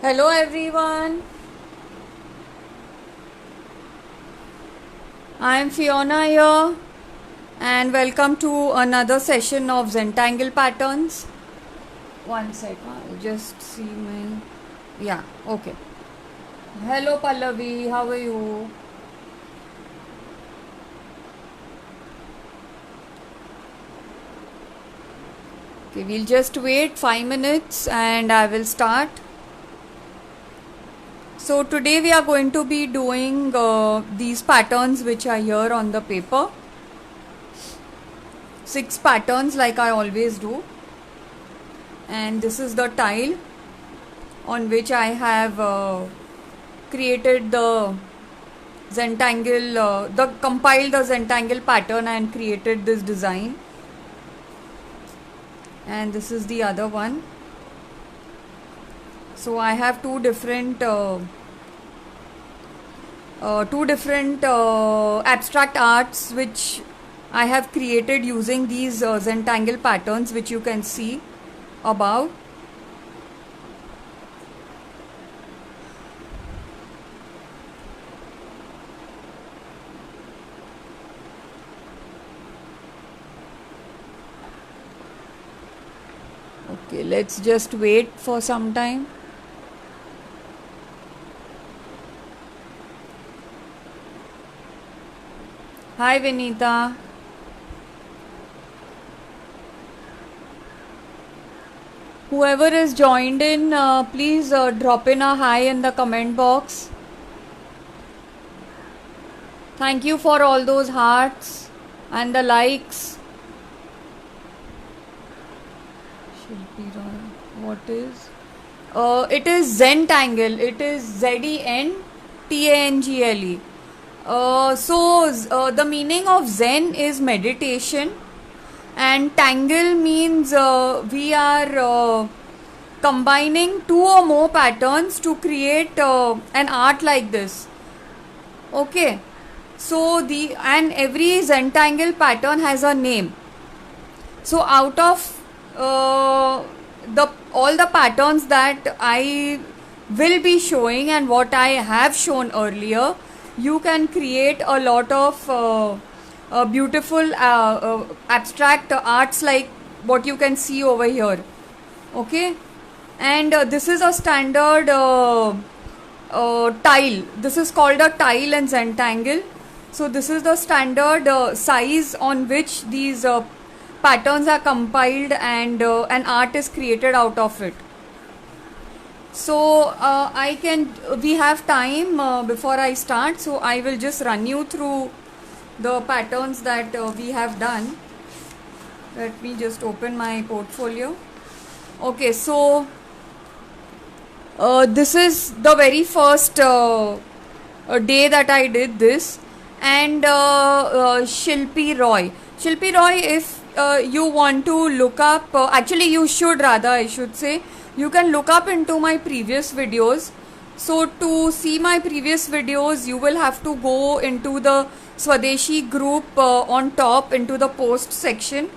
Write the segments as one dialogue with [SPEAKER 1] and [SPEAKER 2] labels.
[SPEAKER 1] Hello everyone, I am Fiona here and welcome to another session of Zentangle patterns. One sec, I'll just see my... Yeah, okay. Hello Pallavi, how are you? Okay, we'll just wait 5 minutes and I will start. So today we are going to be doing these patterns which are here on the paper. 6 patterns like I always do. And this is the tile on which I have created the Zentangle, compiled the Zentangle pattern and created this design. And this is the other one. So I have two different abstract arts which I have created using these Zentangle patterns which you can see above. Okay, let's just wait for some time. Hi Vinita. Whoever is joined in, please drop in a hi in the comment box. Thank you for all those hearts and the likes. What is? It is Zentangle. It is Zentangle. The meaning of Zen is meditation, and tangle means we are combining 2 or more patterns to create an art like this. Okay, so every Zentangle pattern has a name. So out of all the patterns that I will be showing and what I have shown earlier, you can create a lot of beautiful abstract arts like what you can see over here. Okay, and this is a standard tile. This is called a tile in Zentangle. So this is the standard size on which these patterns are compiled and an art is created out of it. So we have time before I start, so I will just run you through the patterns that we have done. Let me just open my portfolio. Okay, so this is the very first day that I did this, and Shilpi Roy. Shilpi Roy, if you want to look up, actually you should rather, I should say, you can look up into my previous videos. So to see my previous videos, you will have to go into the Swadeshi group on top into the post section,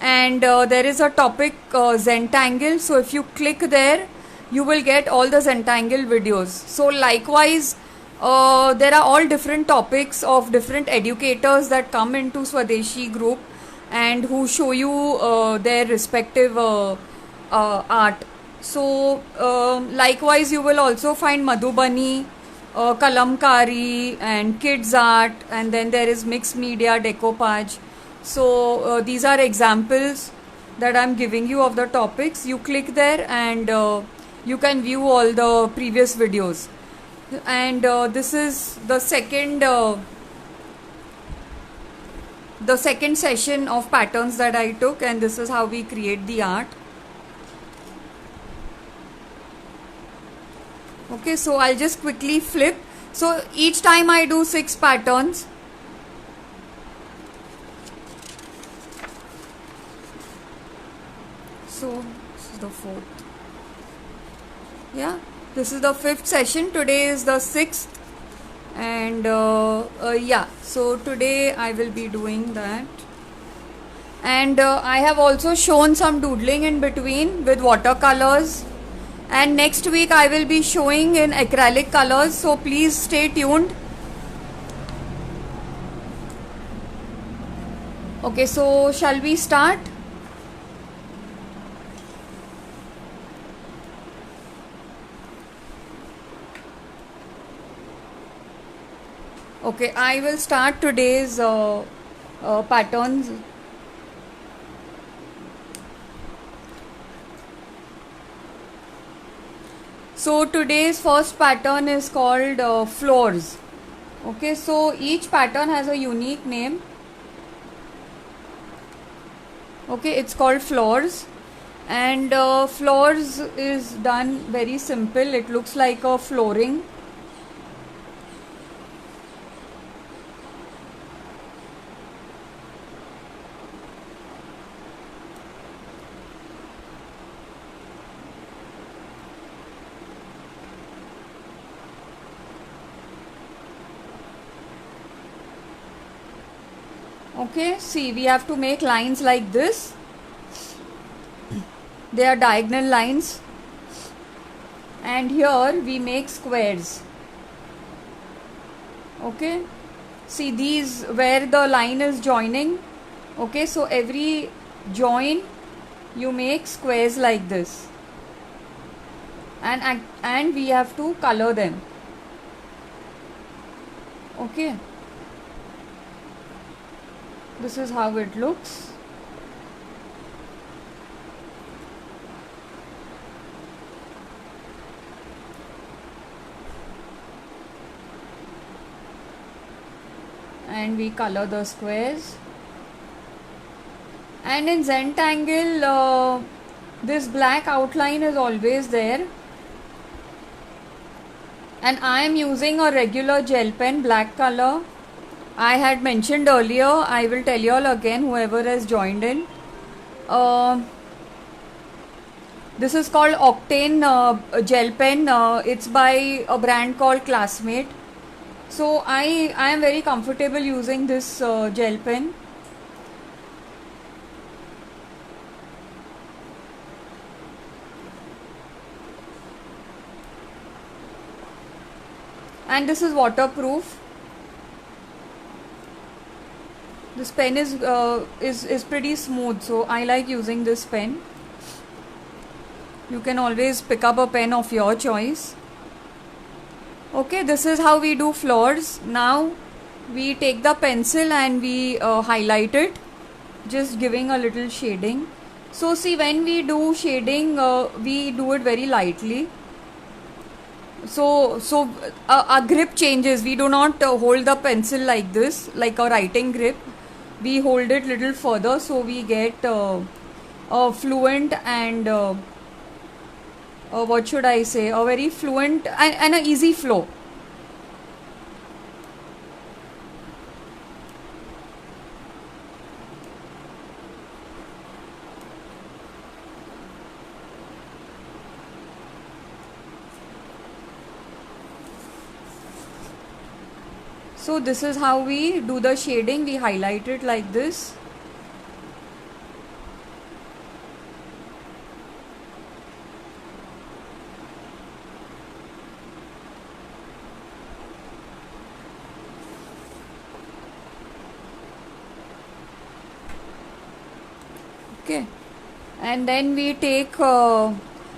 [SPEAKER 1] and there is a topic Zentangle. So if you click there, you will get all the Zentangle videos. So likewise, there are all different topics of different educators that come into Swadeshi group and who show you their respective art. So likewise you will also find Madhubani, Kalamkari and kids art, and then there is mixed media decoupage. So these are examples that I'm giving you of the topics. You click there and you can view all the previous videos. And this is the second session of patterns that I took, and this is how we create the art. Okay, so I'll just quickly flip. So each time I do 6 patterns. So this is the 4th. Yeah, this is the 5th session. Today is the 6th. And yeah, so today I will be doing that. And I have also shown some doodling in between with watercolors and next week I will be showing in acrylic colors, so please stay tuned. Okay, so shall we start? Okay, I will start today's patterns. So today's first pattern is called floors. Okay, so each pattern has a unique name. Okay, it's called floors, and floors is done very simple. It looks like a flooring. Okay, see, we have to make lines like this. They are diagonal lines, and here we make squares. Okay, see these where the line is joining. Okay, so every join you make squares like this, and we have to color them. Okay, this is how it looks. And we color the squares. And in Zentangle, this black outline is always there. And I am using a regular gel pen, black color. I had mentioned earlier, I will tell you all again, whoever has joined in. This is called Octane gel pen. It's by a brand called Classmate. So I am very comfortable using this gel pen. And this is waterproof. This pen is pretty smooth, so I like using this pen. You can always pick up a pen of your choice. Okay, this is how we do floors. Now we take the pencil and we highlight it, just giving a little shading. So see, when we do shading, we do it very lightly. So our grip changes. We do not hold the pencil like this, like a writing grip. We hold it little further, so we get a fluent and what should I say, a very fluent and an easy flow. So this is how we do the shading. We highlight it like this. Okay, and then we take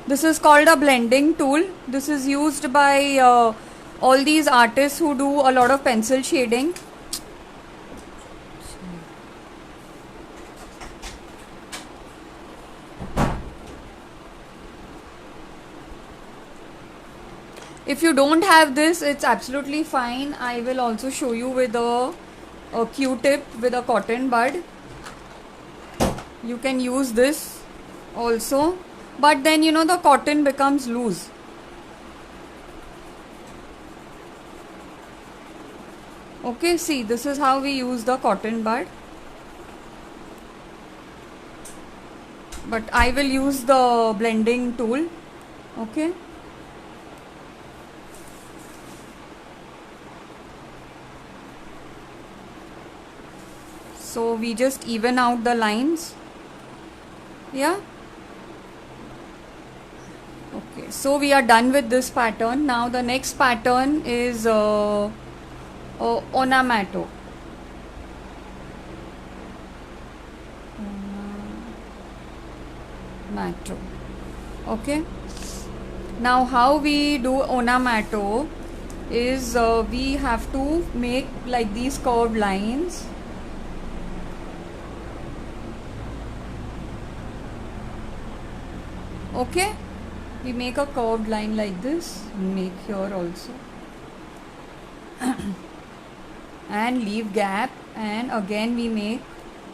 [SPEAKER 1] this is called a blending tool. This is used by all these artists who do a lot of pencil shading. If you don't have this, it's absolutely fine. I will also show you with a Q-tip with a cotton bud. You can use this also, but then you know the cotton becomes loose. Okay, see, this is how we use the cotton bud, but I will use the blending tool. Okay, so we just even out the lines. Yeah, Okay, so we are done with this pattern. Now the next pattern is onomato. Onomato. Okay. Now how we do onomato is we have to make like these curved lines. Okay, we make a curved line like this, make here also and leave gap, and again we make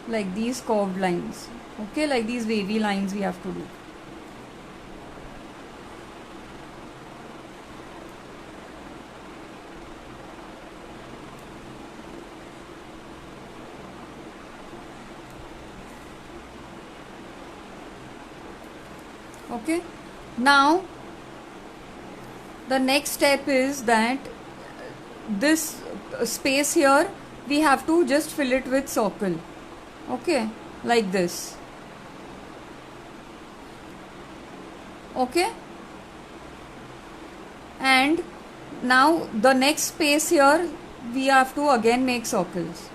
[SPEAKER 1] like these curved lines. Okay, like these wavy lines we have to do. Okay, now the next step is that this space here we have to just fill it with circle. Okay, like this. Okay, and now the next space here we have to again make circles.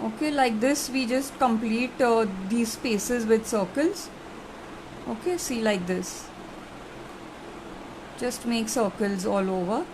[SPEAKER 1] Okay, like this we just complete these spaces with circles. Okay, see, like this, just make circles all over.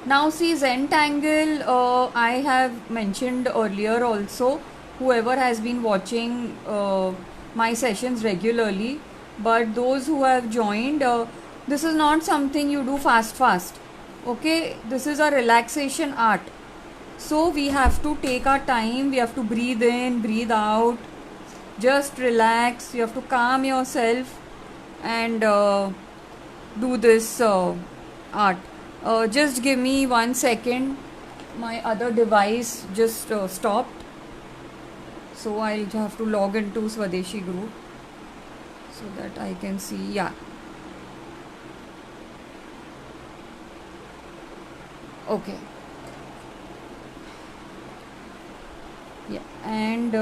[SPEAKER 1] Now see, Zentangle, I have mentioned earlier also, whoever has been watching my sessions regularly, but those who have joined, this is not something you do fast. Okay, this is a relaxation art. So we have to take our time, we have to breathe in, breathe out, just relax, you have to calm yourself and do this art. Just give me 1 second. My other device just stopped. So I'll have to log into Swadeshi group so that I can see. Yeah. Okay. Yeah. And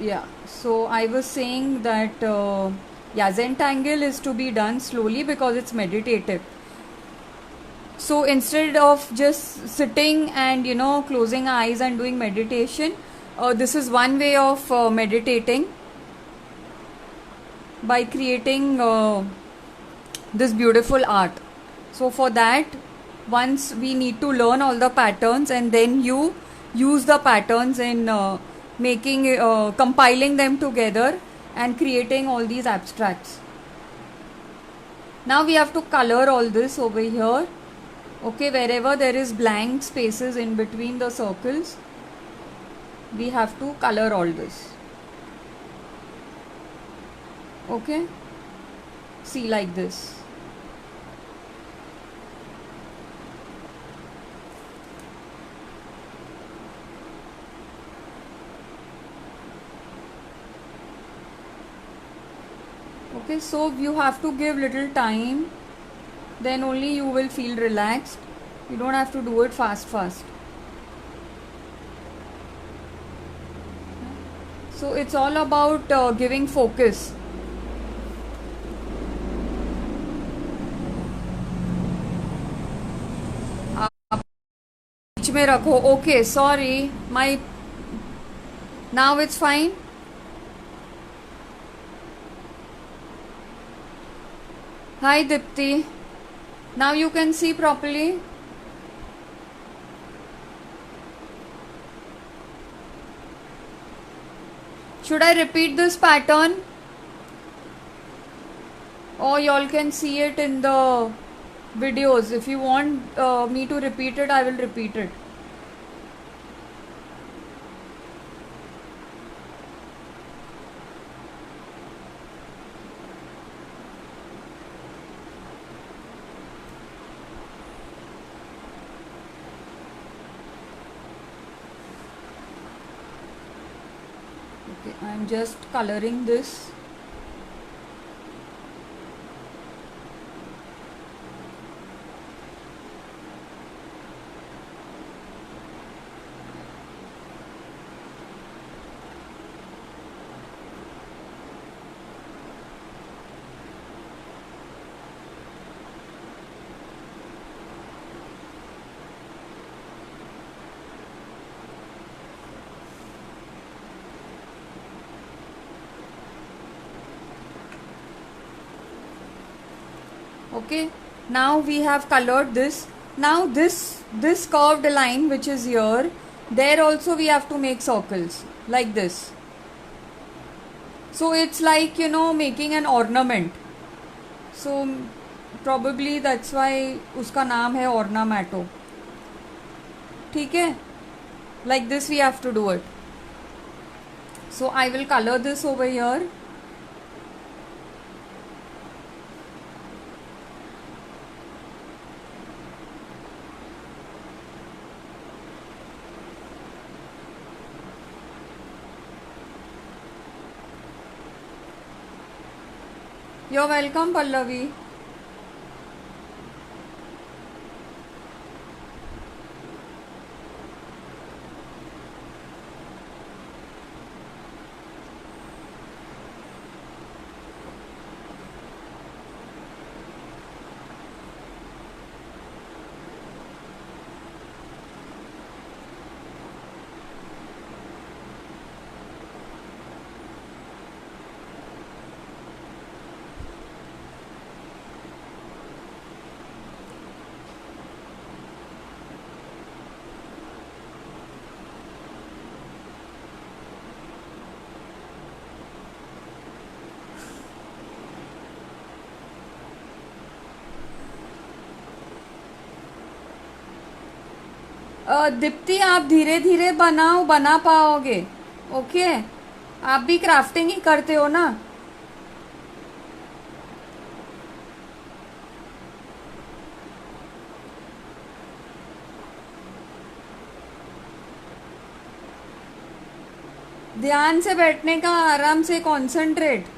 [SPEAKER 1] yeah. So I was saying that yeah, Zentangle is to be done slowly because it's meditative. So instead of just sitting and closing eyes and doing meditation, this is one way of meditating by creating this beautiful art. So for that, once we need to learn all the patterns, and then you use the patterns in making compiling them together and creating all these abstracts. Now we have to color all this over here. Okay, wherever there is blank spaces in between the circles, we have to color all this. Okay, see, like this. Okay, so you have to give little time, then only you will feel relaxed. You don't have to do it fast. So it's all about giving focus. बीच में रखो. Okay, sorry, my now it's fine. Hi Dipti. Now you can see properly. Should I repeat this pattern? Or y'all can see it in the videos. If you want me to repeat it, I will repeat it. Okay, I am just coloring this. Okay, now we have colored this. Now this curved line which is here, there also we have to make circles like this. So it's like, you know, making an ornament. So probably that's why uska naam hai ornamental. ठीक है? Like this we have to do it. So I will color this over here. You're welcome, Pallavi. Deepti आप धीरे धीरे बनाओ, बना पाओगे. Okay, आप भी क्राफ्टिंग ही करते हो ना. ध्यान से बैठने का, आराम से कंसंट्रेट.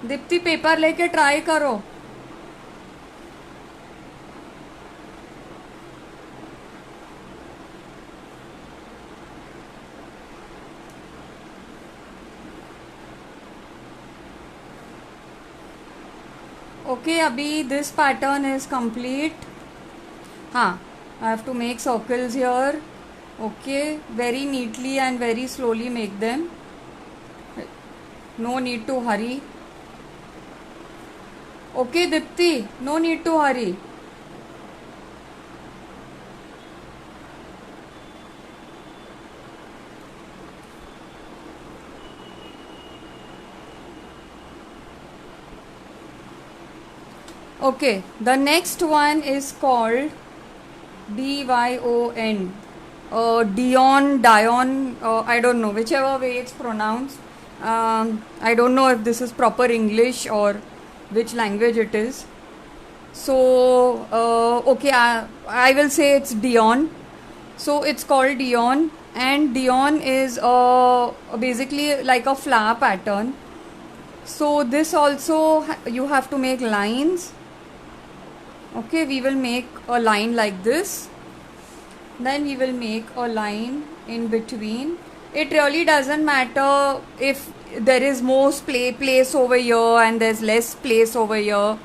[SPEAKER 1] दीप्ति पेपर लेके ट्राई करो. ओके, अभी दिस पैटर्न इज कंप्लीट. हाँ, I have to make circles here. Okay, very neatly and very slowly make them. No need to hurry. Okay, Dipti, no need to hurry. Okay, the next one is called Dyon. Dion, I don't know, whichever way it's pronounced. I don't know if this is proper English or which language it is. So okay, I will say it's Dion. So it's called Dion, and Dion is basically like a flower pattern. So this also you have to make lines. Okay, we will make a line like this. Then we will make a line in between. It really doesn't matter if there is more place over here and there's less place over here.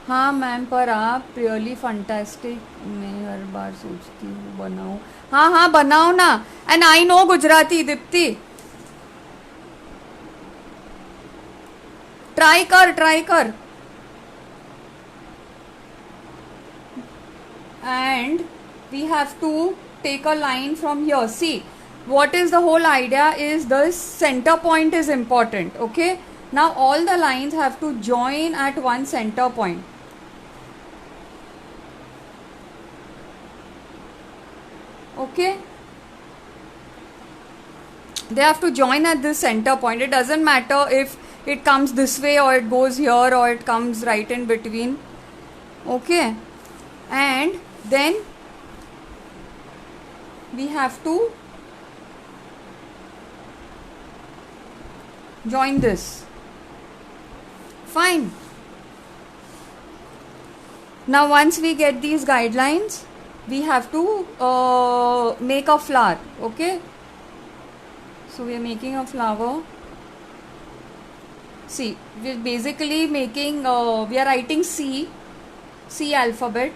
[SPEAKER 1] हाँ ma'am, पर आप really fantastic. मैं हर बार सोचती हूँ बनाऊँ. हाँ हाँ बनाओ ना. And I know Gujarati. Deepti try कर. and we have to take a line from here. See, what is the whole idea is this center point is important. Okay, now all the lines have to join at one center point. Okay, they have to join at this center point. It doesn't matter if it comes this way or it goes here or it comes right in between. Okay, and then we have to join this. Fine. Now once we get these guidelines, we have to make a flower. Okay, so we are making a flower. See, we are basically making we are writing C alphabet.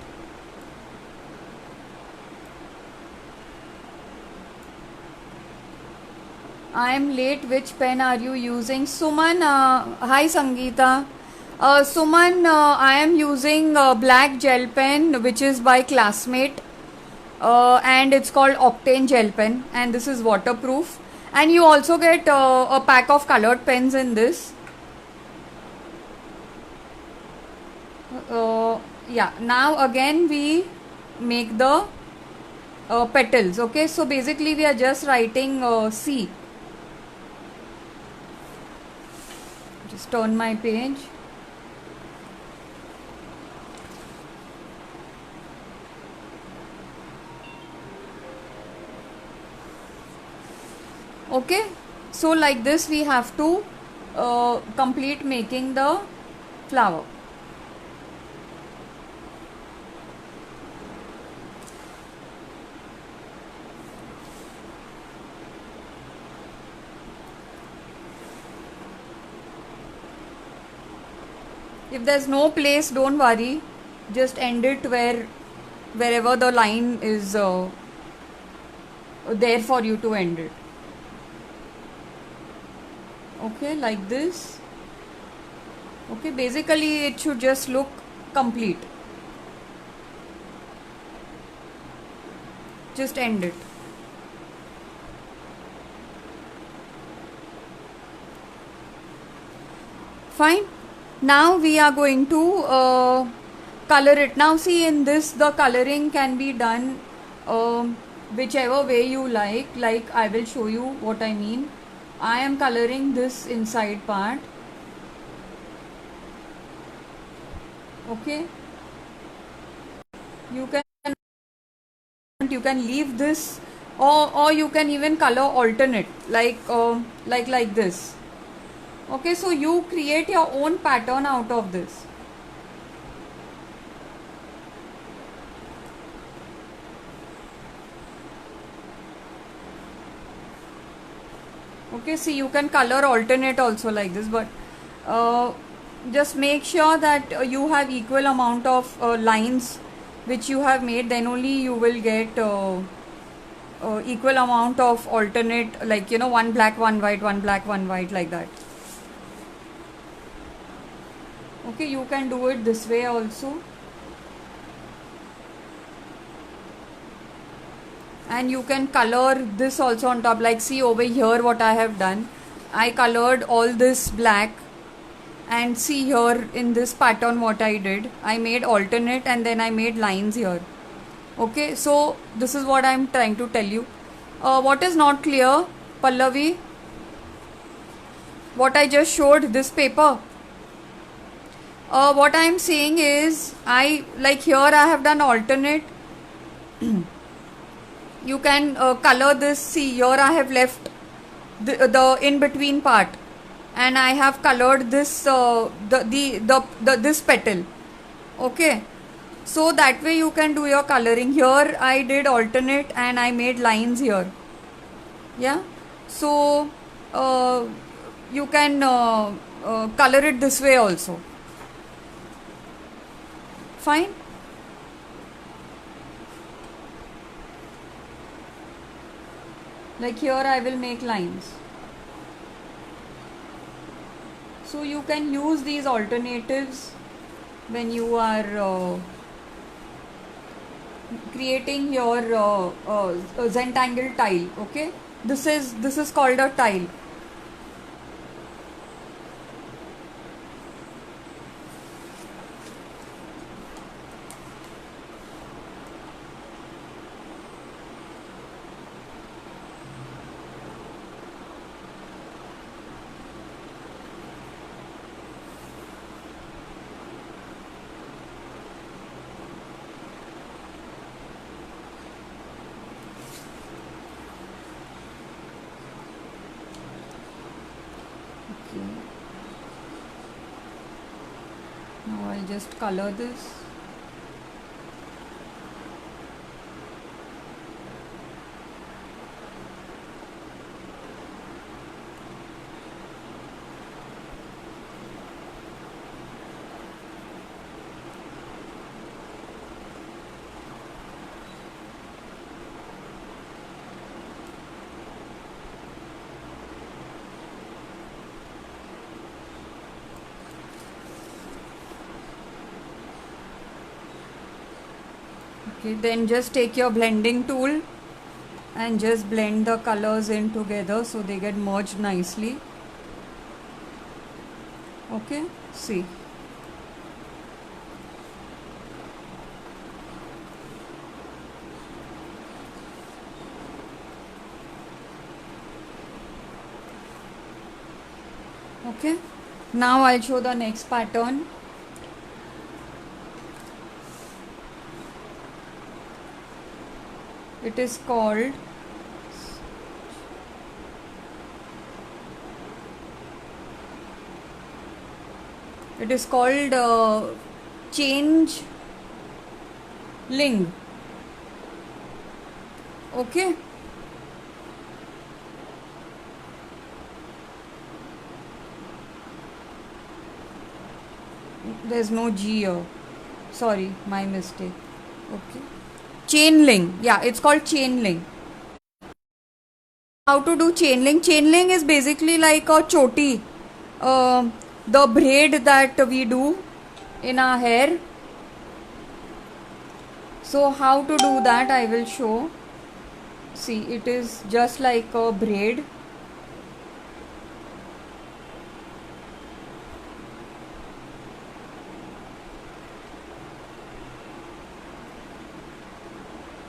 [SPEAKER 1] I am late. Which pen are you using? Suman, hi Sangeeta. Suman, I am using black gel pen which is by Classmate, and it's called Octane gel pen, and this is waterproof, and you also get a pack of colored pens in this. Yeah, now again we make the petals. Okay, so basically we are just writing C. Just turn my page. Okay, so like this we have to complete making the flower. If there's no place, don't worry, just end it wherever the line is there for you to end it. Okay, like this. Okay, basically it should just look complete. Just end it. Fine. Now we are going to color it. Now see, in this the coloring can be done whichever way you like. Like I will show you what I mean. I am coloring this inside part. Okay, you can leave this, or you can even color alternate like this. Okay, so you create your own pattern out of this. Okay, see, you can color alternate also like this, but just make sure that you have equal amount of lines which you have made, then only you will get equal amount of alternate, like, you know, one black, one white, one black, one white, like that. Okay, you can do it this way also. And you can color this also on top. Like, see over here what I have done. I colored all this black, and see here in this pattern what I did. I made alternate and then I made lines here. Okay, so this is what I am trying to tell you. What is not clear, Pallavi? What I just showed, this paper. What I am saying is, like here I have done alternate. You can color this. See, here I have left the in between part, and I have colored this this petal. Okay, so that way you can do your coloring. Here I did alternate and I made lines here. Yeah, so you can color it this way also. Fine. Like here I will make lines. So you can use these alternatives when you are creating your Zentangle tile. Okay, this is called a tile. Okay. Now I'll just color this. Okay, then just take your blending tool and just blend the colors in together so they get merged nicely. Okay, see. Okay, now I'll show the next pattern. It is called change ling. Okay, there's no G here, sorry, my mistake. Okay, chain link, yeah, it's called chain link. How to do chain link? Chain link is basically like a choti, the braid that we do in our hair. So how to do that I will show. See, it is just like a braid.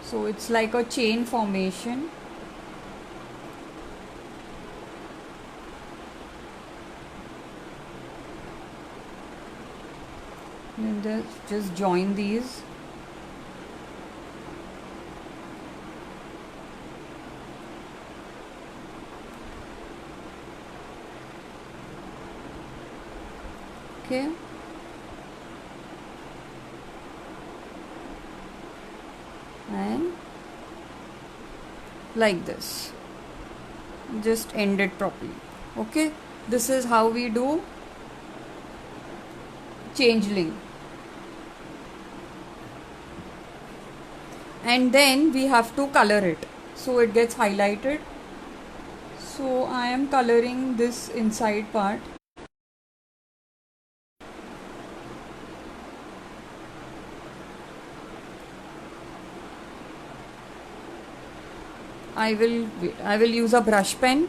[SPEAKER 1] So it's like a chain formation. And just join these. Okay. And like this. Just end it properly. Okay. This is how we do changeling. And then we have to color it. So it gets highlighted. So I am coloring this inside part. I will use a brush pen.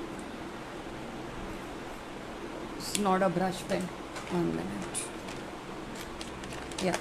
[SPEAKER 1] It's not a brush pen. 1 minute. Yeah.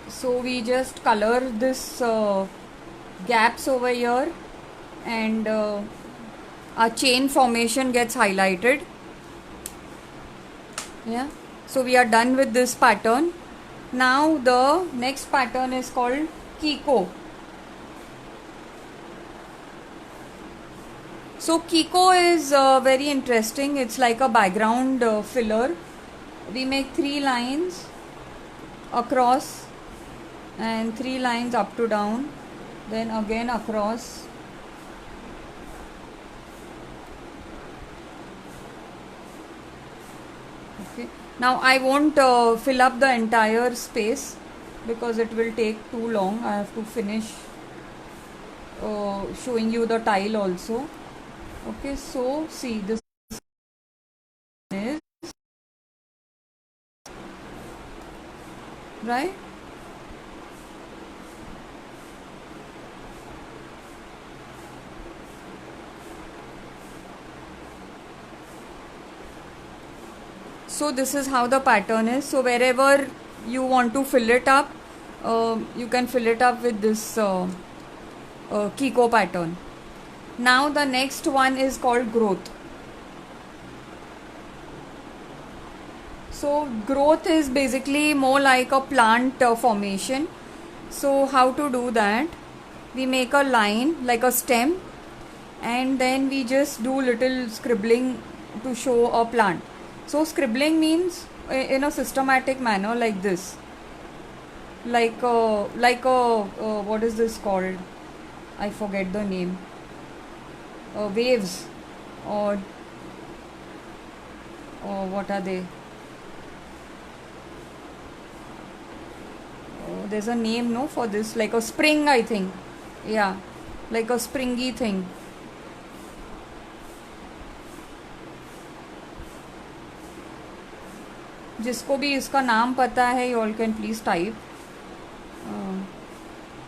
[SPEAKER 1] So we just color this gaps over here, and our chain formation gets highlighted. Yeah, so we are done with this pattern. Now the next pattern is called Kiko. So Kiko is very interesting. It's like a background filler. We make 3 lines across, and 3 lines up to down, then again across, okay. Now I won't fill up the entire space because it will take too long. I have to finish showing you the tile also. Okay, so see, this is right. So this is how the pattern is. So wherever you want to fill it up, you can fill it up with this Kiko pattern. Now the next one is called growth. So growth is basically more like a plant formation. So how to do that? We make a line like a stem, and then we just do little scribbling to show a plant. So scribbling means in a systematic manner like this, like what is this called? I forget the name. Waves, or what are they? There's a name, no, for this, like a spring, I think. Yeah, like a springy thing. जिसको भी इसका नाम पता है, you all can please type.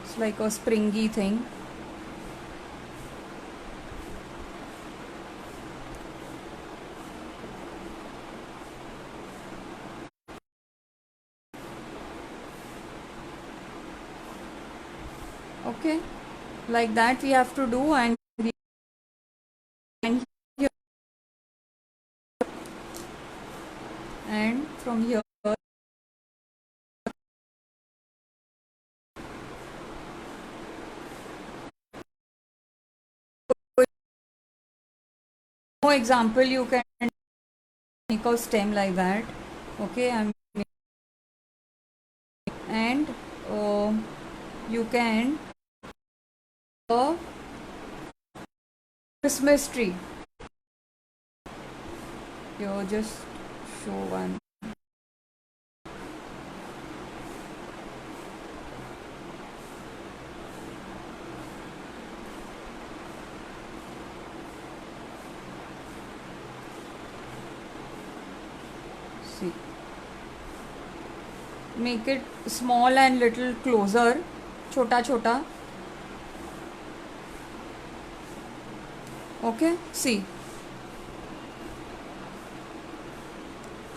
[SPEAKER 1] It's like a springy thing. Okay, like that we have to do, and here, and from here no example, you can make a stem like that. Okay, and you can Christmas tree. You just show one. See, make it small and little closer, chota chota. Okay, see.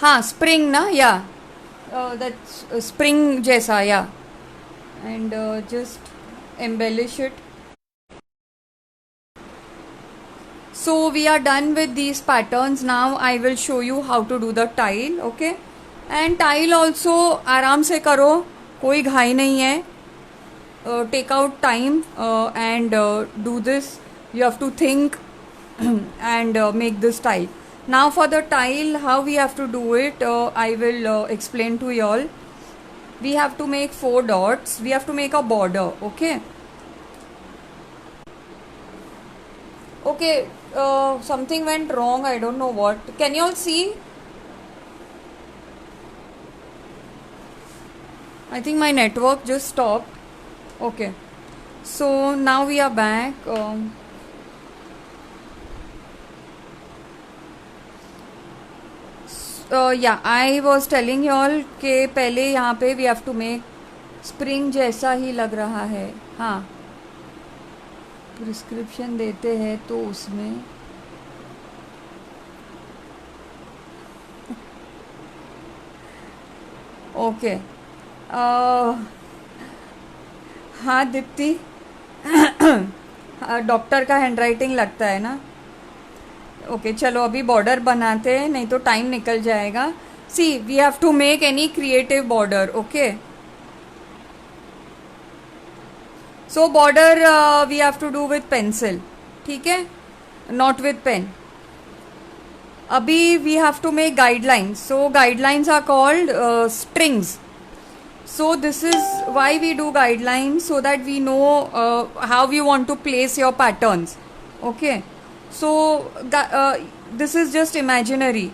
[SPEAKER 1] हाँ, spring ना, yeah. That's spring जैसा, yeah. And just embellish it. So we are done with these patterns. Now I will show you how to do the tile. Okay, and tile also आराम से करो, कोई घाई नहीं है. Take out time and do this. You have to think and make this tile. Now for the tile, how we have to do it, I will explain to you all. We have to make 4 dots. We have to make a border. Okay. Okay, something went wrong. I don't know what. Can you all see? I think my network just stopped. Okay. So now we are back. Yeah, I was telling you all कि पहले यहाँ पे we have to make spring जैसा ही लग रहा है. हाँ, prescription देते हैं तो उसमें ओके. हाँ दीप्ति, डॉक्टर का हैंडराइटिंग लगता है ना. ओके, चलो अभी बॉर्डर बनाते हैं, नहीं तो टाइम निकल जाएगा. See, we have to make any creative border. Okay, so border we have to do with pencil. ठीक है, नॉट विथ पेन. अभी we have to make guidelines. So guidelines are called strings. So this is why we do guidelines, so that we know how we want to place your patterns. Okay, so this is just imaginary.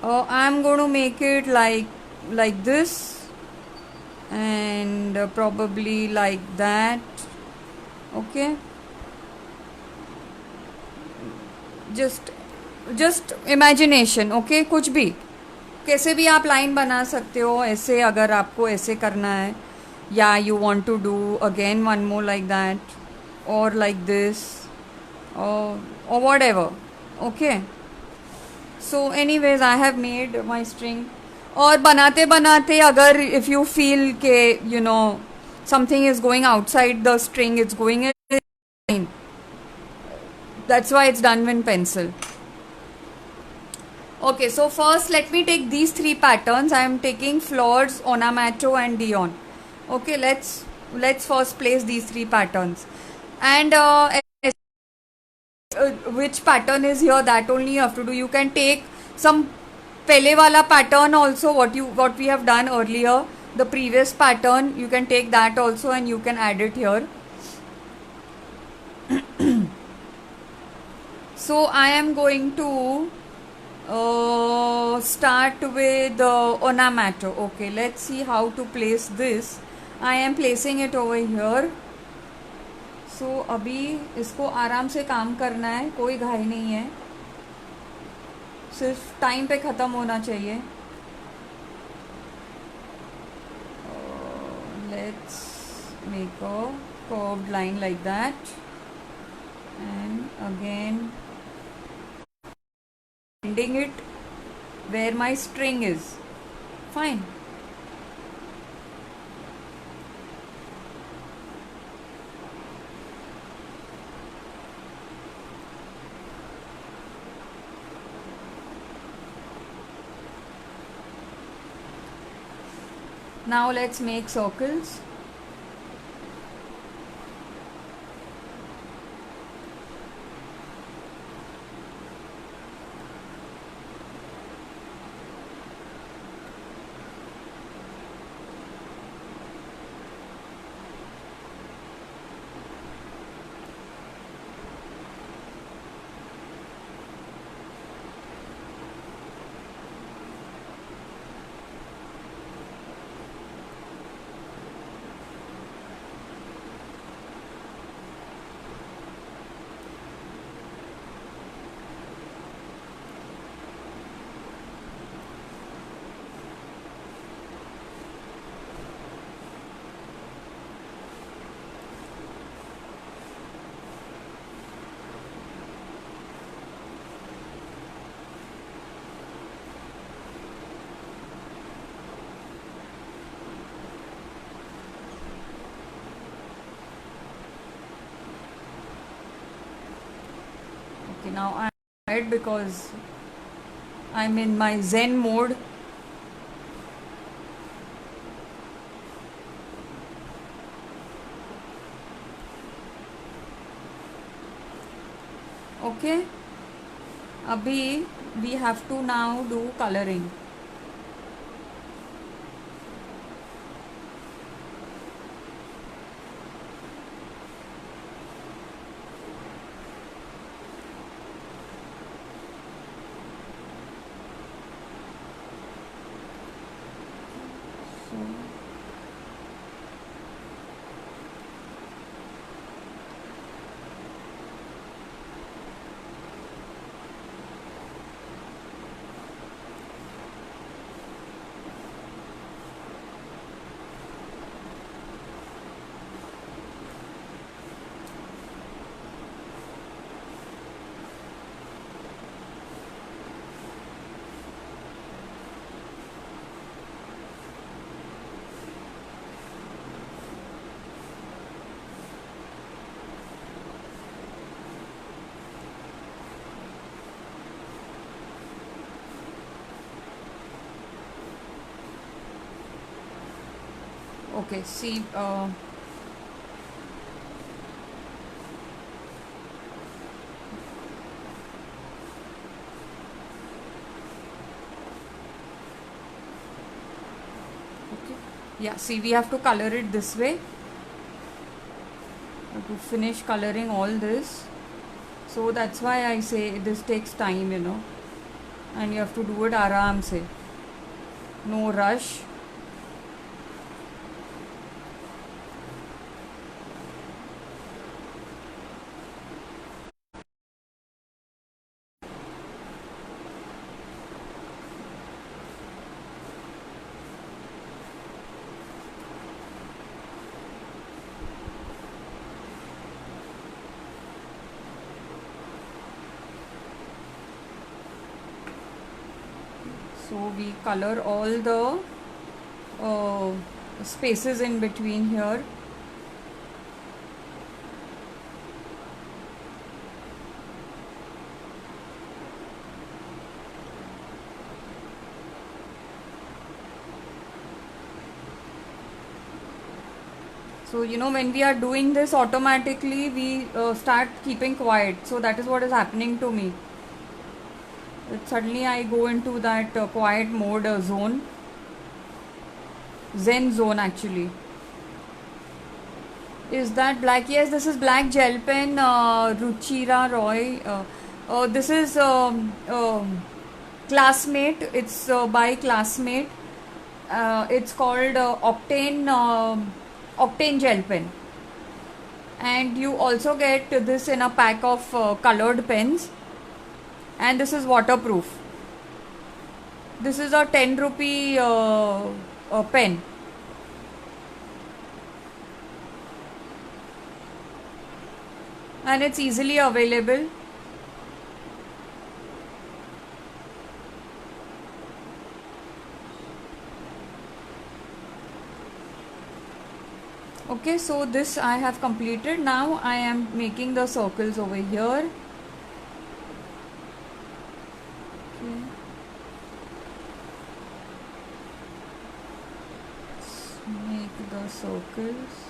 [SPEAKER 1] I'm going to make it like this, and probably like that. Okay, just imagination. Okay, कुछ भी कैसे भी आप line बना सकते हो ऐसे, अगर आपको ऐसे करना है, या you want to do again one more like that, और like this, or whatever. Okay, so anyways I have made my string. और बनाते बनाते अगर if you feel के you know something is going outside the string, it's going in, that's why it's done with pencil. Okay, so first let me take these three patterns. I am taking Flores, Ornamato and Dion. Okay, let's first place these three patterns, and which pattern is here, that only you have to do. You can take some pele wala pattern also, what we have done earlier, the previous pattern, you can take that also and you can add it here. So I am going to start with Ornamato. Okay, let's see how to place this. I am placing it over here. So अभी इसको आराम से काम करना है, कोई घाई नहीं है, सिर्फ टाइम पे ख़त्म होना चाहिए. Let's make a curved line like that, and again ending it where my string is. Fine. Now let's make circles. Okay, now I'm tired because I'm in my Zen mode. Okay, abhi we have to now do coloring. Okay, see, okay. Yeah, see, we have to color it this way. To finish coloring all this. So that's why I say this takes time, and you have to do it aram se. No rush. So we color all the spaces in between here. So when we are doing this automatically we start keeping quiet. So that is what is happening to me. Suddenly I go into that quiet mode zone. Zen zone actually. Is that black? Yes, this is black gel pen, Ruchira Roy. This is Classmate. It's by Classmate. It's called Octane gel pen. And you also get this in a pack of colored pens. And this is waterproof. This is a 10 rupee pen. And it's easily available. Okay, so this I have completed. Now I am making the circles over here. Okay. Let's make the circles.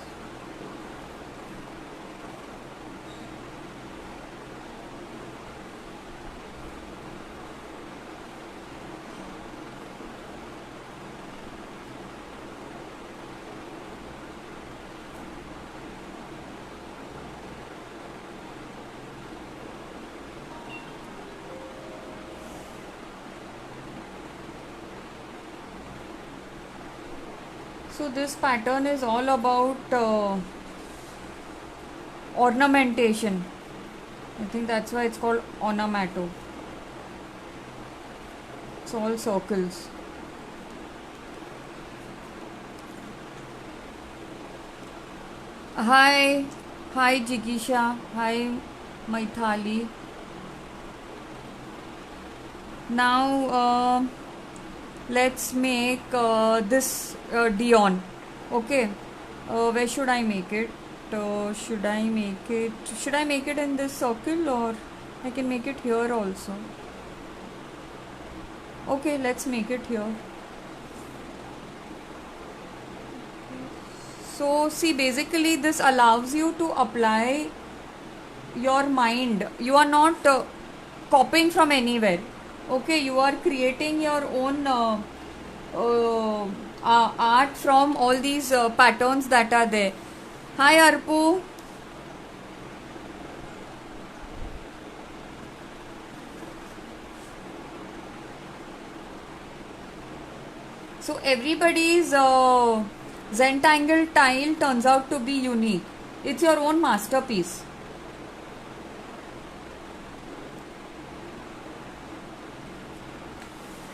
[SPEAKER 1] So this pattern is all about ornamentation. I think that's why it's called ornamato. It's all circles. Hi Jigisha, hi Maithali. Now let's make this Dion. Okay, where should I make it? Should I make it in this circle, or I can make it here also? Okay, let's make it here. So see, basically this allows you to apply your mind. You are not copying from anywhere. Okay, you are creating your own art from all these patterns that are there. Hi Arpu. So everybody's Zentangle tile turns out to be unique. It's your own masterpiece.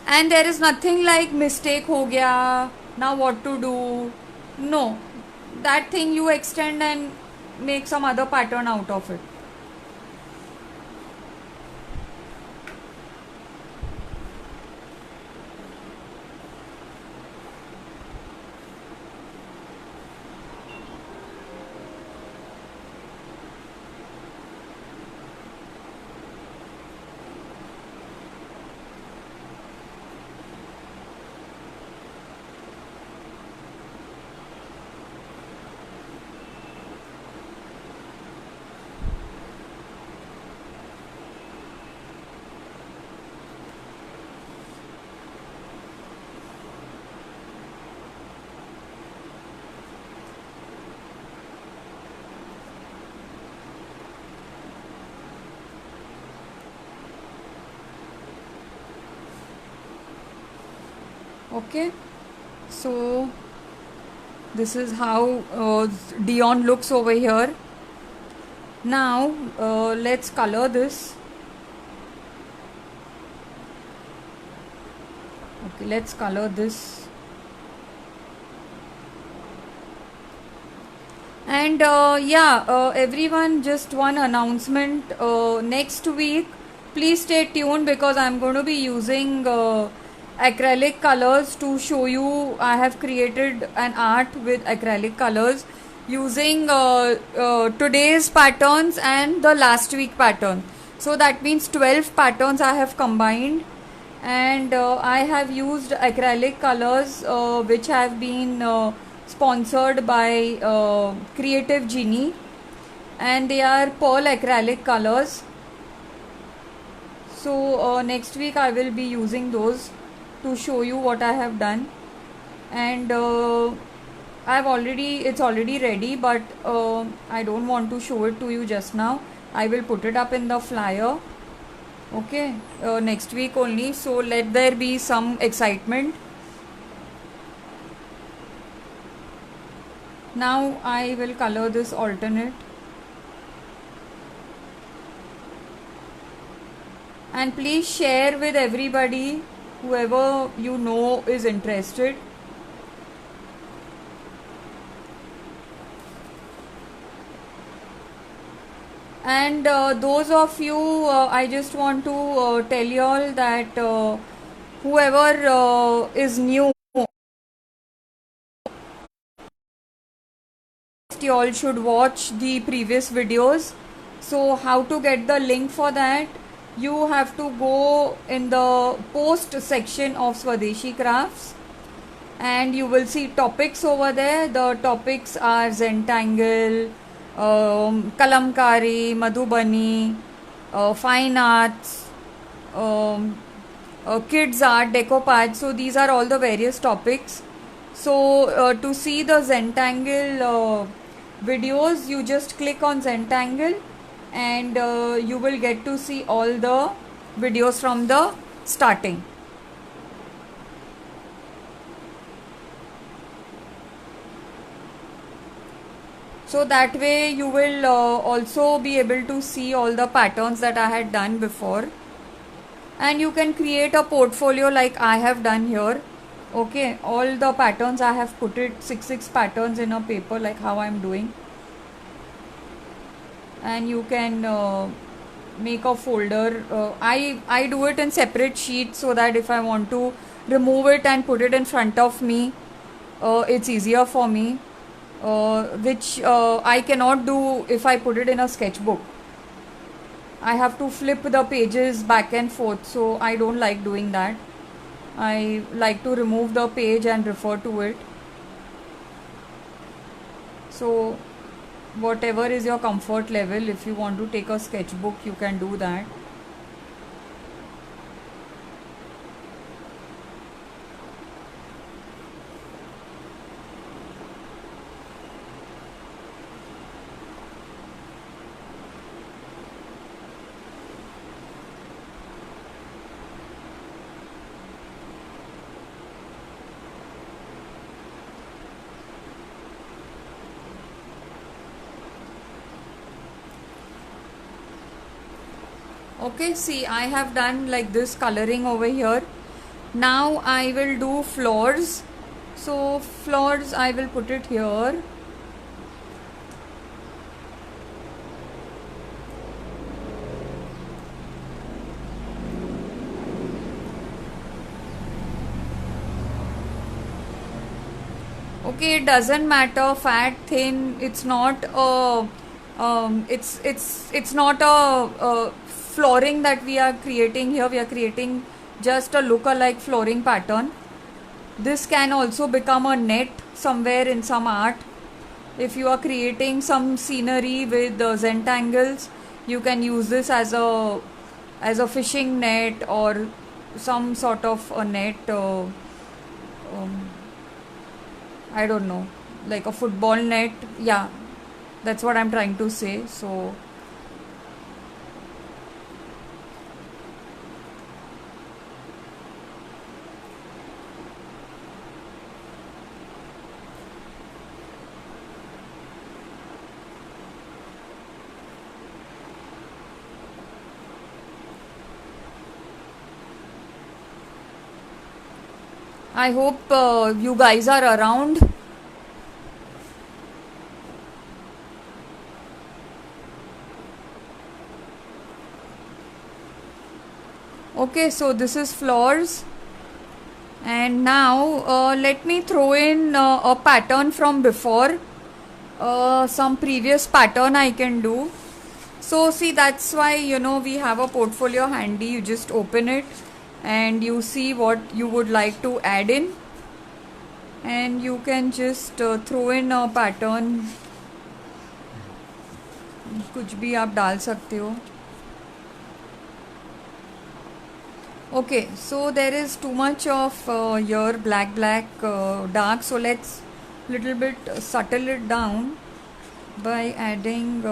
[SPEAKER 1] And there is nothing like mistake ho gaya, now what to do. No, that thing you extend and make some other pattern out of it. Okay, so this is how Dion looks over here. Now let's color this. Okay, let's color this. And everyone, just one announcement. Next week, please stay tuned because I'm going to be using acrylic colors to show you. I have created an art with acrylic colors using today's patterns and the last week pattern. So that means 12 patterns I have combined, and I have used acrylic colors which have been sponsored by Creative Genie, and they are pearl acrylic colors. So next week I will be using those to show you what I have done. And it's already ready, but I don't want to show it to you just now. I will put it up in the flyer, okay, next week only, so let there be some excitement. Now I will color this alternate, and please share with everybody, whoever you know is interested. And those of you, I just want to tell you all that whoever is new, you all should watch the previous videos. So how to get the link for that? You have to go in the post section of Swadeshi Crafts, and you will see topics over there. The topics are Zentangle, Kalamkari, Madhubani, fine arts, kids art, decoupage. So these are all the various topics. So to see the Zentangle videos, you just click on Zentangle, and you will get to see all the videos from the starting. So that way you will also be able to see all the patterns that I had done before, and you can create a portfolio like I have done here. Okay, all the patterns I have put it 6 patterns in a paper, like how I'm doing, and you can make a folder. I do it in separate sheets so that if I want to remove it and put it in front of me, it's easier for me, which I cannot do if I put it in a sketchbook. I have to flip the pages back and forth, so I don't like doing that. I like to remove the page and refer to it. So whatever is your comfort level, if you want to take a sketchbook, you can do that. Okay, see, I have done like this coloring over here. Now I will do flowers. So flowers I will put it here. Okay, it doesn't matter fat, thin. It's not a it's not a flooring that we are creating here. We are creating just a look-alike flooring pattern. This can also become a net somewhere in some art. If you are creating some scenery with Zentangles, you can use this as a fishing net or some sort of a net. I don't know, like a football net. Yeah, that's what I'm trying to say. So I hope you guys are around. Okay, so this is floors, and now let me throw in a pattern from before, some previous pattern I can do. So see, that's why we have a portfolio handy. You just open it and you see what you would like to add in, and you can just throw in a pattern. कुछ भी आप डाल सकते हो. Okay, so there is too much of your black dark, so let's little bit subtle it down by adding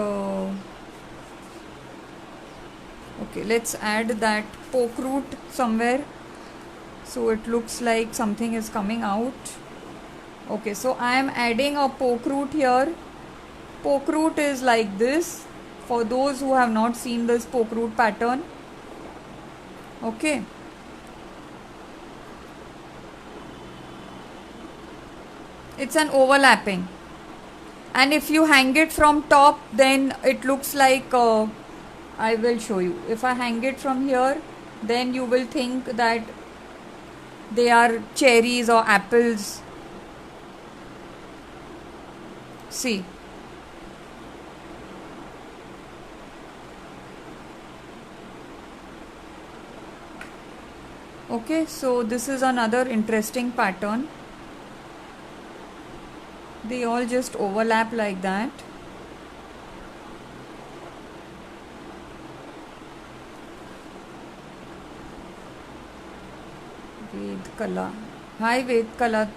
[SPEAKER 1] okay, let's add that poke root somewhere, so it looks like something is coming out. Okay, so I am adding a poke root here. Poke root is like this, for those who have not seen this poke root pattern. Okay, it's an overlapping, and if you hang it from top, then it looks like I will show you. If I hang it from here, then you will think that they are cherries or apples. See, okay, so this is another interesting pattern. They all just overlap like that. Ved Kala. Hi Ved Kala.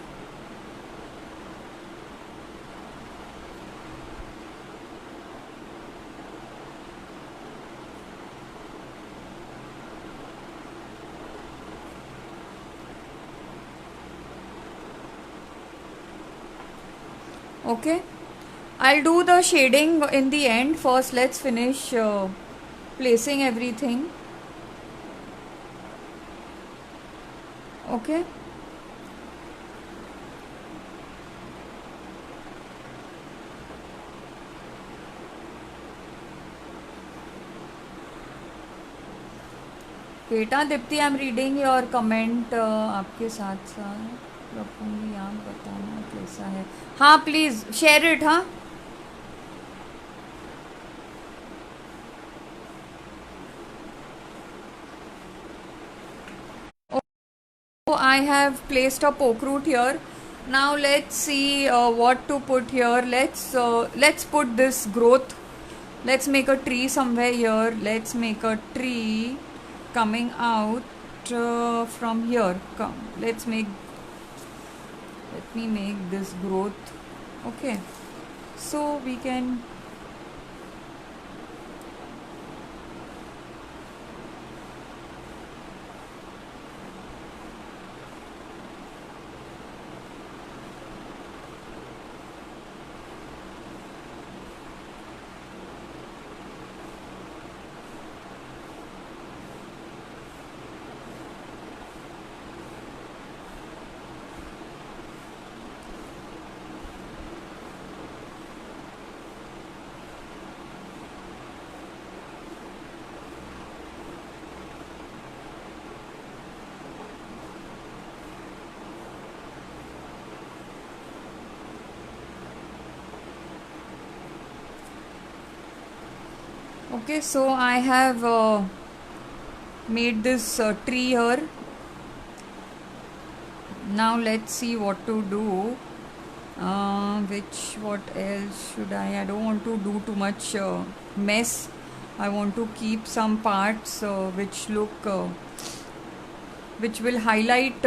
[SPEAKER 1] Okay, I'll do the shading in the end. First, let's finish placing everything. Okay. बेटा Deepti, I am reading your comment. आपके साथ साथ रखूँगी, आप बताना कैसा है. हाँ प्लीज़ शेयर इट. हाँ, I have placed a poke root here. Now let's see what to put here. Let's put this growth. Let's make a tree somewhere here. Let's make a tree coming out from here. Come, let me make this growth. Okay, so we can okay, so I have made this tree here. Now let's see what to do. What else should I don't want to do too much mess. I want to keep some parts which look which will highlight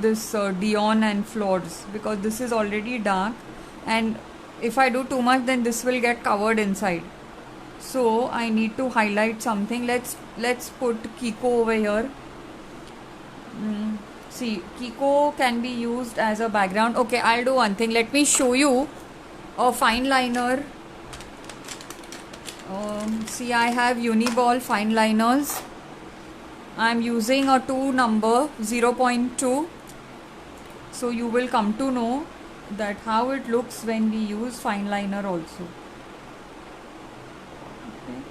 [SPEAKER 1] this Dion and floors, because this is already dark, and if I do too much, then this will get covered inside. So I need to highlight something. Let's put Kiko over here. See, Kiko can be used as a background. Okay, I'll do one thing. Let me show you a fine liner. See, I have Uniball fine liners. I am using a 2 number 0.2. So you will come to know that how it looks when we use fine liner also. Okay.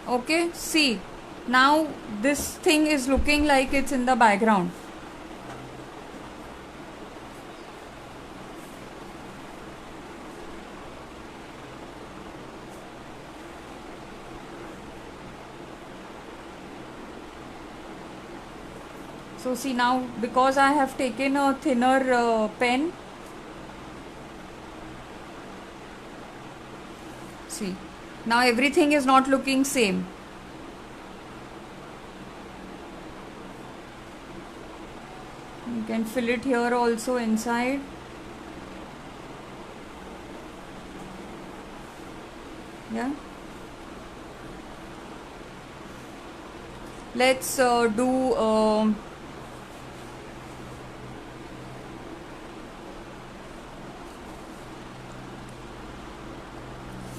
[SPEAKER 1] Okay, see, now this thing is looking like it's in the background. So see, now because I have taken a thinner pen, see, now everything is not looking same. You can fill it here also inside. Yeah. Let's do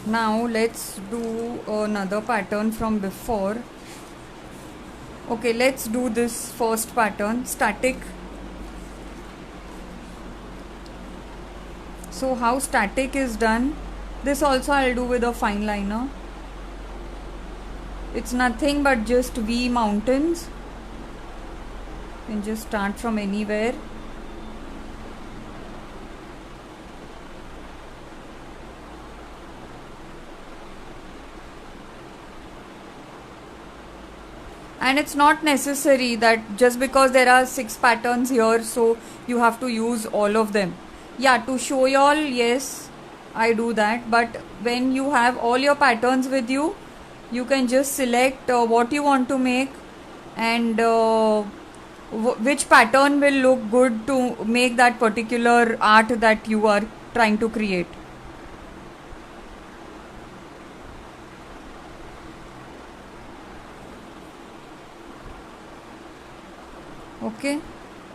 [SPEAKER 1] now let's do another pattern from before. Okay, let's do this first pattern, static. So how static is done, this also I'll do with a fine liner. It's nothing but just V mountains. You can just start from anywhere. And it's not necessary that just because there are 6 patterns here, so you have to use all of them. Yeah, to show y'all, yes, I do that. But when you have all your patterns with you, you can just select what you want to make and which pattern will look good to make that particular art that you are trying to create. Okay,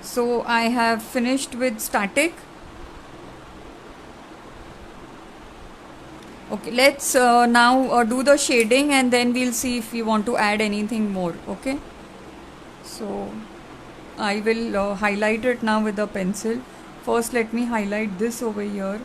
[SPEAKER 1] so I have finished with static. Okay, let's now do the shading and then we'll see if we want to add anything more. Okay, so I will highlight it now with a pencil. First let me highlight this over here.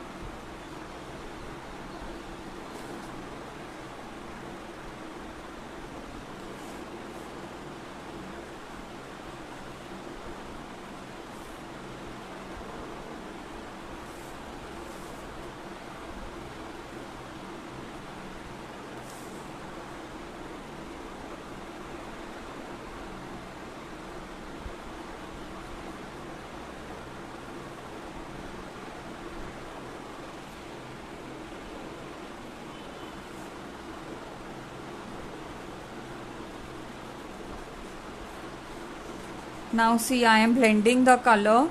[SPEAKER 1] Now see, I am blending the color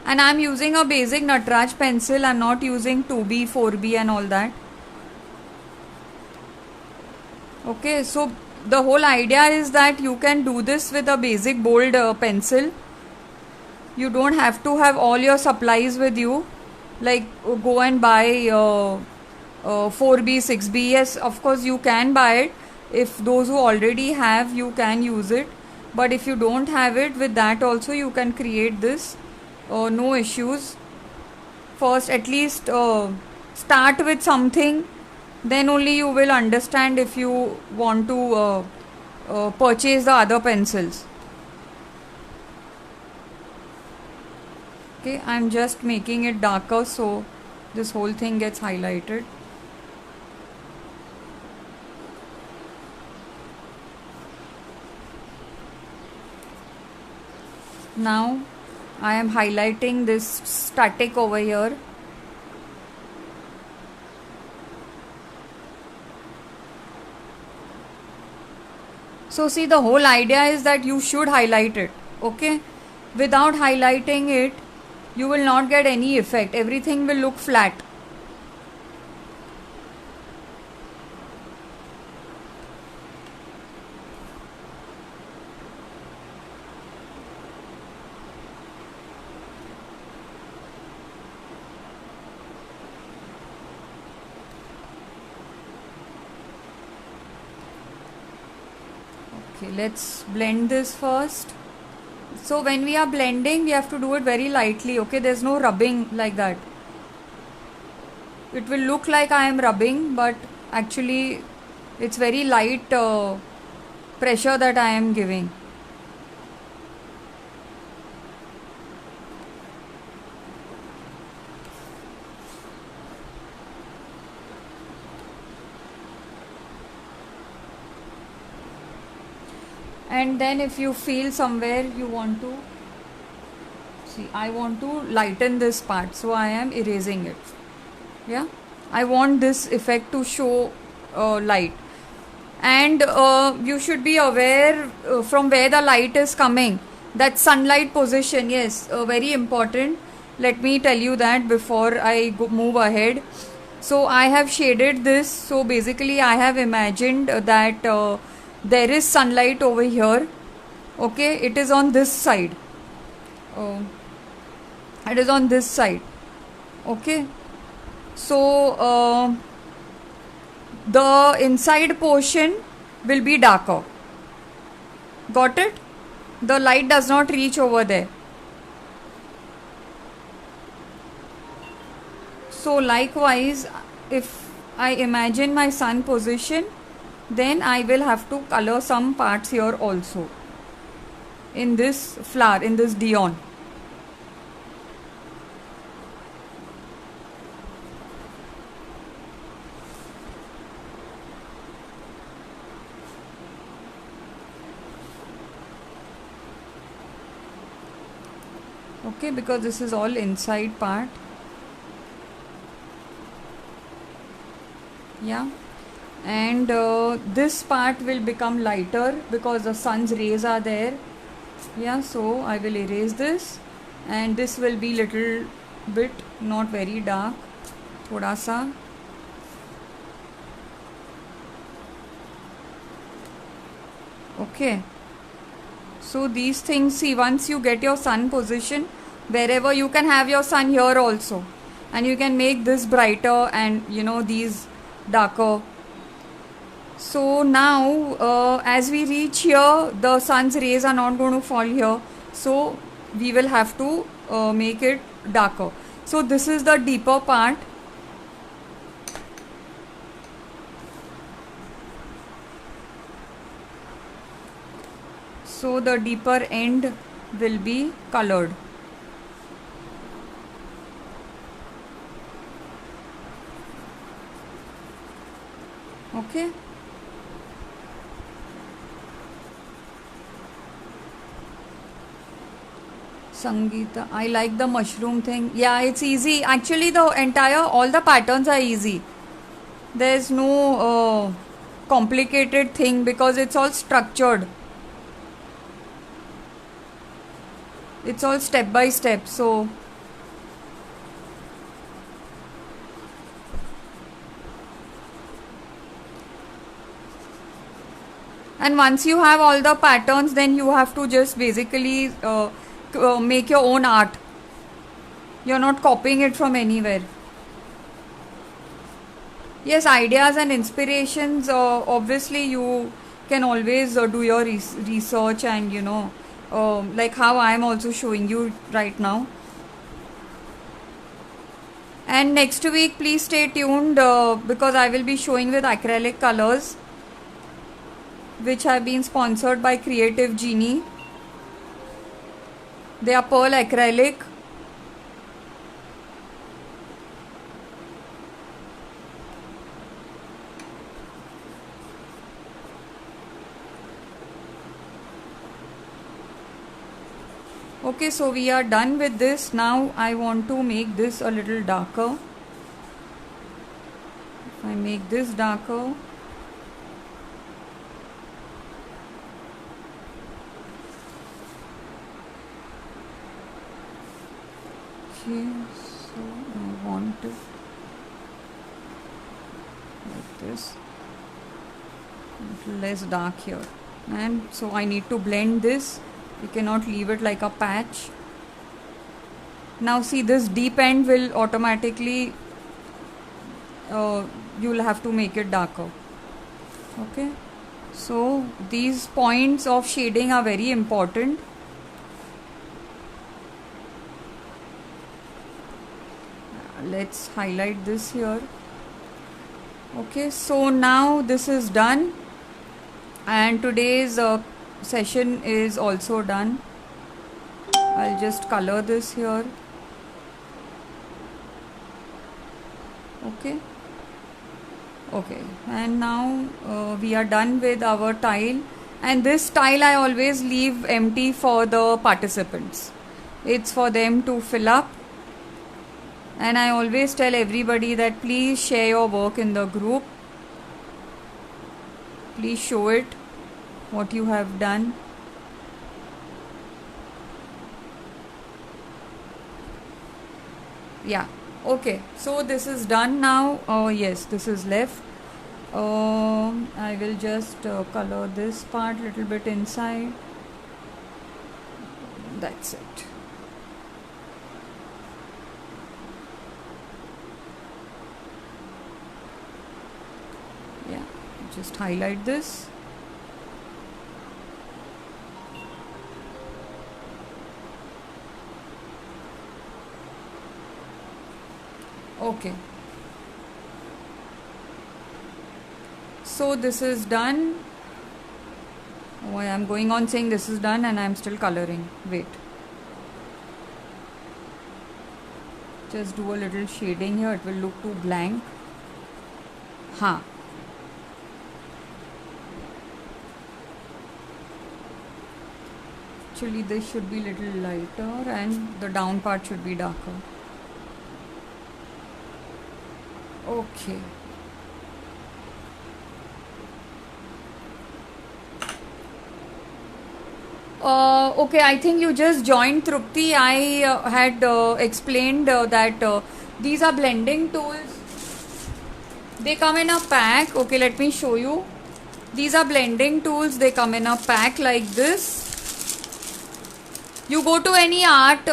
[SPEAKER 1] and I am using a basic Nataraj pencil. I am not using 2B, 4B and all that. Okay, so the whole idea is that you can do this with a basic bold pencil. You don't have to have all your supplies with you, like go and buy 4B, 6B. Yes, of course you can buy it. If those who already have, you can use it. But if you don't have it, with that also you can create this. No issues. First, at least start with something. Then only you will understand if you want to purchase the other pencils. Okay, I'm just making it darker so this whole thing gets highlighted. Now I am highlighting this static over here. So see, the whole idea is that you should highlight it. Okay, without highlighting it you will not get any effect. Everything will look flat. Okay, let's blend this first. So when we are blending we have to do it very lightly. Okay, there's no rubbing like that. It will look like I am rubbing, but actually it's very light pressure that I am giving. And then if you feel somewhere you want to see, I want to lighten this part, so I am erasing it. Yeah, I want this effect to show light. And you should be aware from where the light is coming. That sunlight position, yes, very important. Let me tell you that before I move ahead. So I have shaded this. So basically I have imagined that there is sunlight over here. Okay, it is on this side. It is on this side. Okay, so the inside portion will be darker. Got it? The light does not reach over there. So likewise, if I imagine my sun position, then I will have to color some parts here also in this flower, in this Dion. Okay, because this is all inside part. Yeah, and this part will become lighter because the sun's rays are there. Yeah, so I will erase this, and this will be little bit not very dark, thoda sa. Okay, so these things, see, once you get your sun position, wherever you can have your sun here also, and you can make this brighter and these darker. So now as we reach here, the sun's rays are not going to fall here, so we will have to make it darker. So this is the deeper part. So the deeper end will be colored. Okay. Sangeeta, I like the mushroom thing. Yeah, it's easy. Actually, all the patterns are easy. There's no complicated thing because it's all structured. It's all step by step. So and once you have all the patterns, then you have to just basically make your own art. You're not copying it from anywhere. Yes, ideas and inspirations, obviously you can always do your research and like how I am also showing you right now. And next week please stay tuned because I will be showing with acrylic colors which have been sponsored by Creative Genie. They are pearl acrylic. Okay, so we are done with this. Now I want to make this a little darker. If I make this darker, Okay, so I want it like this, little less dark here, and so I need to blend this. You cannot leave it like a patch. Now see, this deep end will automatically you'll have to make it darker. Okay, so these points of shading are very important. Let's highlight this here. Okay, so now this is done, and today's session is also done. I'll just color this here. Okay, and now we are done with our tile, and this tile I always leave empty for the participants. It's for them to fill up, and I always tell everybody that please share your work in the group. Please show it, what you have done. Yeah, okay, so this is done now. Yes, this is left. I will just color this part a little bit inside. That's it. Yeah, just highlight this. Okay, so this is done. Oh, I am going on saying this is done and I am still coloring. Wait, just do a little shading here. It will look too blank. Actually this should be little lighter and the down part should be darker. Okay, okay, I think you just joined, Trupti. I had explained that these are blending tools. They come in a pack. Okay, let me show you. These are blending tools. They come in a pack like this. You go to any art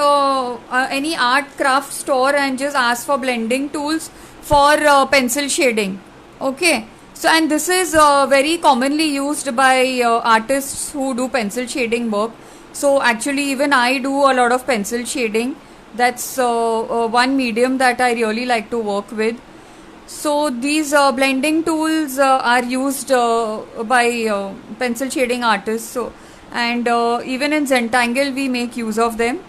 [SPEAKER 1] craft store and just ask for blending tools for pencil shading. Okay, so and this is very commonly used by artists who do pencil shading work. So actually even I do a lot of pencil shading. That's one medium that I really like to work with. So these blending tools are used by pencil shading artists. So, and even in Zentangle we make use of them.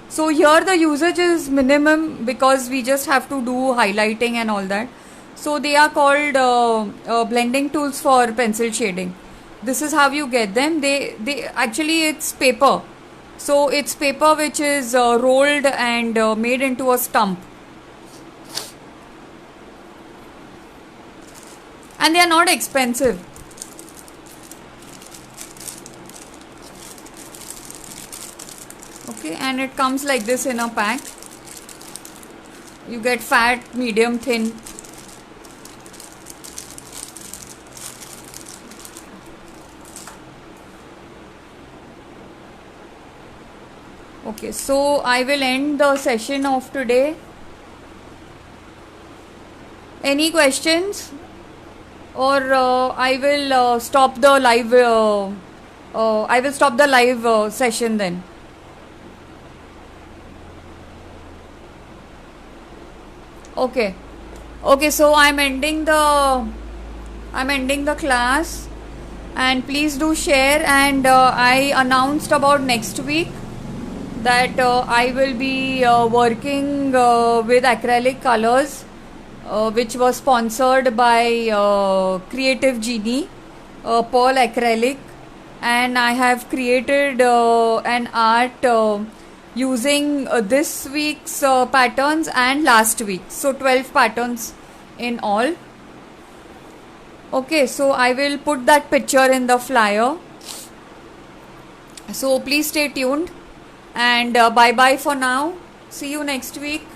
[SPEAKER 1] So here the usage is minimum because we just have to do highlighting and all that. So they are called blending tools for pencil shading. This is how you get them. They actually, it's paper. So it's paper which is rolled and made into a stump. And they are not expensive. Okay, and it comes like this in a pack. You get fat, medium, thin. Okay, so I will end the session of today. Any questions? Or I will stop the live. I will stop the live session then. Okay. Okay, so I'm ending the class, and please do share. And I announced about next week that I will be working with acrylic colors, which was sponsored by Creative Genie, Pearl Acrylic, and I have created an art using this week's patterns and last week. So 12 patterns in all. Okay, so I will put that picture in the flyer. So please stay tuned, and bye bye for now. See you next week.